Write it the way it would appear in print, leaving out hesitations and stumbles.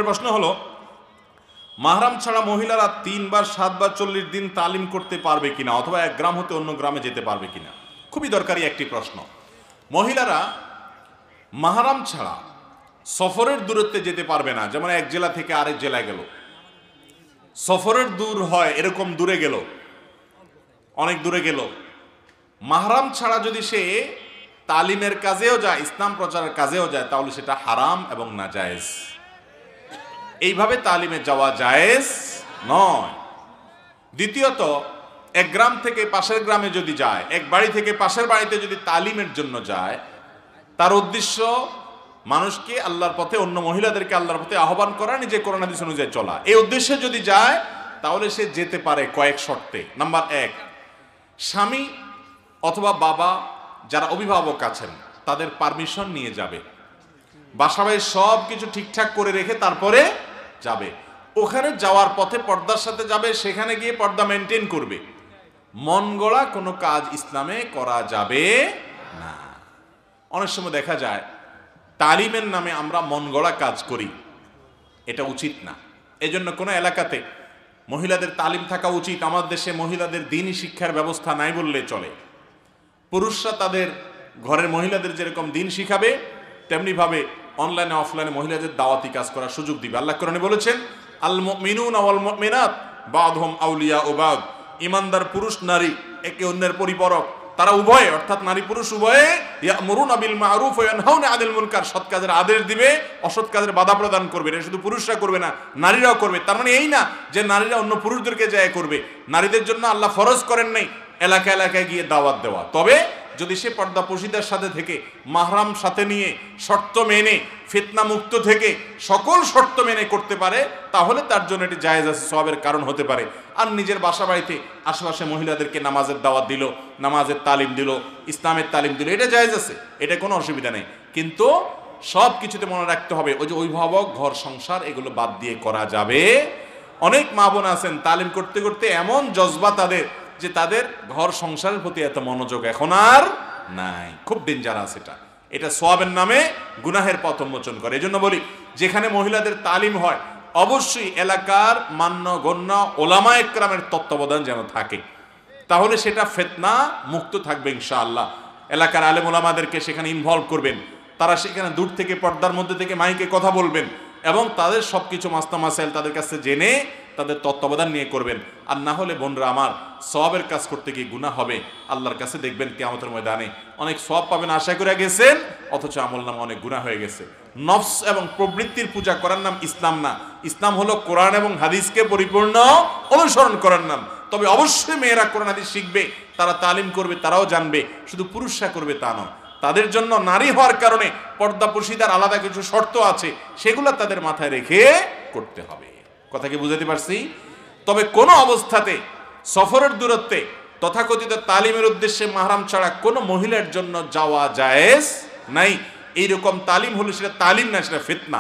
প্রশ্ন হলো, মাহরাম ছাড়া মহিলারা 3 বার 7 বার 40 দিন তালিম করতে পারবে কিনা, অথবা এক গ্রাম হতে অন্য গ্রামে যেতে পারবে কিনা? খুবই দরকারি একটি প্রশ্ন। মহিলারা মাহরাম ছাড়া সফরের দূরত্বে যেতে পারবে না। যেমন এক জেলা থেকে আরেক জেলায় গেল, সফরের দূর হয়, এরকম দূরে গেল, অনেক দূরে গেল, মাহরাম ছাড়া যদি সে তালিমের কাজেও যায়, ইসলাম প্রচারের কাজেও যায়, তাহলে সেটা হারাম এবং নাজায়েজ। এইভাবে তালিমে যাওয়া জায়েজ নয়। দ্বিতীয়ত, এক গ্রাম থেকে পাশের গ্রামে যদি যায়, এক বাড়ি থেকে পাশের বাড়িতে যদি তালিমের জন্য যায়, তার উদ্দেশ্য মানুষকে আল্লাহর পথে, অন্য মহিলাদেরকে আল্লাহর পথে আহ্বান করা, নিজে কোরআন হাদিস অনুযায়ী চলা, এই উদ্দেশ্যে যদি যায় তাহলে সে যেতে পারে কয়েক শর্তে। নাম্বার 1, স্বামী অথবা বাবা যারা অভিভাবক আছেন তাদের পারমিশন নিয়ে যাবে, বাসায় সব কিছু ঠিকঠাক করে রেখে তারপরে যাবে। ওখানে যাওয়ার পথে পর্দার সাথে যাবে, সেখানে গিয়ে পর্দা মেনটেন করবে। মন গড়া কোনো কাজ ইসলামে করা যাবে না। অনেক সময় দেখা যায় তালিমের নামে আমরা মন গড়া কাজ করি, এটা উচিত না। এজন্য কোনো এলাকাতে মহিলাদের তালিম থাকা উচিত। আমাদের দেশে মহিলাদের দ্বীনি শিক্ষার ব্যবস্থা নাই বললে চলে। পুরুষরা তাদের ঘরের মহিলাদের যেরকম দ্বীন শিখাবে, তেমনিভাবে অনলাইনে অফলাইনে মহিলাদের দাওয়াতি কাজ করার সুযোগ দিবে। আল্লাহ কোরআনে বলেছেন, আল মুমিনুনা ওয়াল মুমিনাত বাদহুম আউলিয়াউ বাদ। ঈমানদার পুরুষ নারী একে অন্যের পরিপূরক, তারা উভয়ে, অর্থাৎ নারী পুরুষ উভয়ে, ইয়ামুরুনা বিল মারুফ ওয়া ইয়ানহাউনা আনিল মুনকার, সৎ কাজের আদেশ দিবে, অসৎ কাজের বাধা প্রদান করবে। এটা শুধু পুরুষরা করবে না, নারীরাও করবে। তার মানে এই না যে নারীরা অন্য পুরুষদেরকে যায় করবে। নারীদের জন্য আল্লাহ ফরজ করেন নাই এলাকা এলাকায় গিয়ে দাওয়াত দেওয়া। তবে যদি সে পর্দা পশিদার সাথে থেকে, মাহরাম সাথে নিয়ে, শর্ত মেনে, ফিতনা মুক্ত থেকে সকল শর্ত মেনে করতে পারে, তাহলে তার জন্য এটি জায়েজ আছে, সওয়াবের কারণ হতে পারে। আর নিজের বাসা বাড়িতে আশেপাশে মহিলাদেরকে নামাজের দাওয়াত দিল, নামাজের তালিম দিল, ইসলামের তালিম দিল, এটা জায়েজ আছে, এটা কোনো অসুবিধা নেই। কিন্তু সব কিছুতে মনে রাখতে হবে, ওই যে অভিভাবক, ঘর সংসার, এগুলো বাদ দিয়ে করা যাবে। অনেক মা বোন আছেন তালিম করতে করতে এমন জজবা তাদের যে তাদের ঘর সংসারের প্রতি এত মনোযোগ এখন আর নাই। খুব ডেঞ্জারাস এটা। এটা সওয়াবের নামে গুনাহের পথ উন্মোচন করে। এজন্য বলি, যেখানে মহিলাদের তালিম হয় অবশ্যই এলাকার মান্যগণ্য ওলামা একরামের তত্ত্বাবধান যেন থাকে, তাহলে সেটা ফিতনা মুক্ত থাকবে ইনশাআল্লাহ। এলাকার আলেম ওলামাদেরকে সেখানে ইনভলভ করবেন, তারা সেখানে দূর থেকে পর্দার মধ্যে থেকে মাইকে কথা বলবেন এবং তাদের সবকিছু মাস্তা মাসাইল তাদের কাছে জেনে তাদের তত্ত্বাবধান নিয়ে করবেন। আর না হলে বোনরা আমার, সওয়াবের কাজ করতে গিয়ে গুনাহ হবে। আল্লাহর কাছে দেখবেন কিয়ামতের ময়দানে অনেক সওয়াব পাবেন আশা করে গেছেন, অথচ আমলনামা অনেক গুনাহ হয়ে গেছে। নফস এবং প্রবৃত্তির পূজা করার নাম ইসলাম না। ইসলাম হলো কোরআন এবং হাদিসকে পরিপূর্ণ অনুসরণ করার নাম। তবে অবশ্যই মেয়েরা কোরআন হাদিস শিখবে, তারা তালিম করবে, তারাও জানবে। শুধু পুরুষরা করবে তা নয়। তাদের জন্য নারী হওয়ার কারণে পর্দা পশিদার আলাদা কিছু শর্ত আছে, সেগুলো তাদের মাথায় রেখে করতে হবে। কথা কি বুঝাতে পারছি? তবে কোনো অবস্থাতে সফরের দূরত্বে তথাকথিত তালিমের উদ্দেশ্যে মাহরাম ছাড়া কোনো মহিলার জন্য যাওয়া জায়েজ নাই। এইরকম তালিম হলে সেটা তালিম না, সেটা ফিতনা।